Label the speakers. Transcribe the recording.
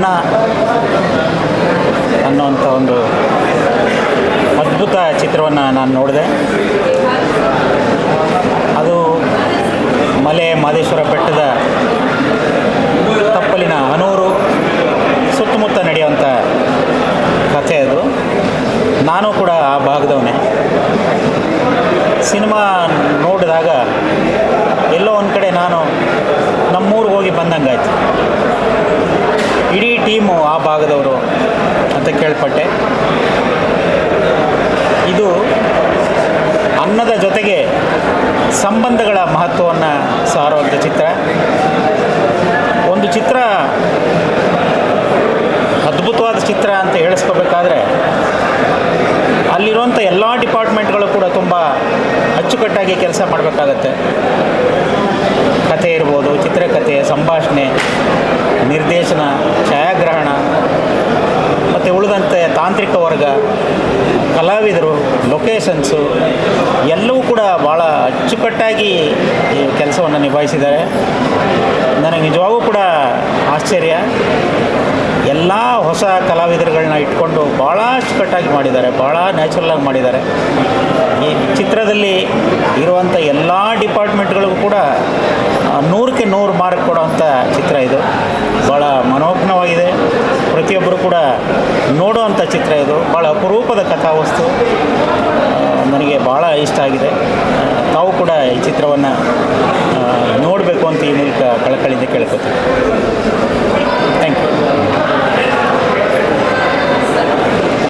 Speaker 1: ಅನ್ನ ಅನ್ನುವಂಥ ಒಂದು ಅದ್ಭುತ ಚಿತ್ರವನ್ನು ನಾನು ನೋಡಿದೆ. ಅದು ಮಲೆ ಮಹದೇಶ್ವರ ಬೆಟ್ಟದ ತಪ್ಪಲಿನ ಹನೂರು ಸುತ್ತಮುತ್ತ ನಡೆಯುವಂಥ ಕಥೆ ಅದು. ನಾನು ಕೂಡ ಆ ಭಾಗದವನೇ. ಸಿನಿಮಾ ನೋಡಿದಾಗ ಎಲ್ಲೋ ಒಂದು ಕಡೆ ನಾನು ನಮ್ಮೂರಿಗೆ ಹೋಗಿ ಬಂದಂಗಾಯ್ತು. ಇಡೀ ಟೀಮು ಆ ಭಾಗದವರು ಅಂತ ಕೇಳ್ಪಟ್ಟೆ. ಇದು ಅನ್ನದ ಜೊತೆಗೆ ಸಂಬಂಧಗಳ ಮಹತ್ವವನ್ನು ಸಾರುವಂಥ ಚಿತ್ರ. ಒಂದು ಚಿತ್ರ ಅದ್ಭುತವಾದ ಚಿತ್ರ ಅಂತ ಹೇಳಿಸ್ಕೋಬೇಕಾದ್ರೆ ಅಲ್ಲಿರುವಂಥ ಎಲ್ಲ ಡಿಪಾರ್ಟ್ಮೆಂಟ್ಗಳು ಕೂಡ ತುಂಬ ಅಚ್ಚುಕಟ್ಟಾಗಿ ಕೆಲಸ ಮಾಡಬೇಕಾಗತ್ತೆ. ಕಥೆ ಇರ್ಬೋದು, ಚಿತ್ರಕಥೆ, ಸಂಭಾಷಣೆ, ನಿರ್ದೇಶನ, ಛಾಯಾಗ್ರಹಣ ಮತ್ತು ಉಳಿದಂತೆ ತಾಂತ್ರಿಕ ವರ್ಗ, ಕಲಾವಿದರು, ಲೊಕೇಶನ್ಸು ಎಲ್ಲವೂ ಕೂಡ ಭಾಳ ಅಚ್ಚುಕಟ್ಟಾಗಿ ಈ ಕೆಲಸವನ್ನು ನಿಭಾಯಿಸಿದ್ದಾರೆ. ನನಗೆ ನಿಜವಾಗೂ ಕೂಡ ಆಶ್ಚರ್ಯ. ಎಲ್ಲ ಹೊಸ ಕಲಾವಿದರುಗಳನ್ನ ಇಟ್ಕೊಂಡು ಭಾಳ ಅಚ್ಚುಕಟ್ಟಾಗಿ ಮಾಡಿದ್ದಾರೆ, ಭಾಳ ನ್ಯಾಚುರಲಾಗಿ ಮಾಡಿದ್ದಾರೆ. ಈ ಚಿತ್ರದಲ್ಲಿ ಇರುವಂಥ ಎಲ್ಲ ಡಿಪಾರ್ಟ್ಮೆಂಟ್ಗಳಿಗೂ ಕೂಡ 100ಕ್ಕೆ 100 ಮಾರ್ಕ್ ಕೊಡುವಂಥ ಚಿತ್ರ ಇದು. ಭಾಳ ಮನೋಜ್ಞವಾಗಿದೆ. ಪ್ರತಿಯೊಬ್ಬರು ಕೂಡ ನೋಡುವಂಥ ಚಿತ್ರ ಇದು. ಭಾಳ ಅಪರೂಪದ ಕಥಾವಸ್ತು. ನನಗೆ ಭಾಳ ಇಷ್ಟ ಆಗಿದೆ. ತಾವು ಕೂಡ ಈ ಚಿತ್ರವನ್ನು ನೋಡಬೇಕು ಅಂತ ಈ ಮೂಲಕ ಕಳಕಳಿಯಿಂದ ಕೇಳ್ಕೊತೀನಿ. Thank you.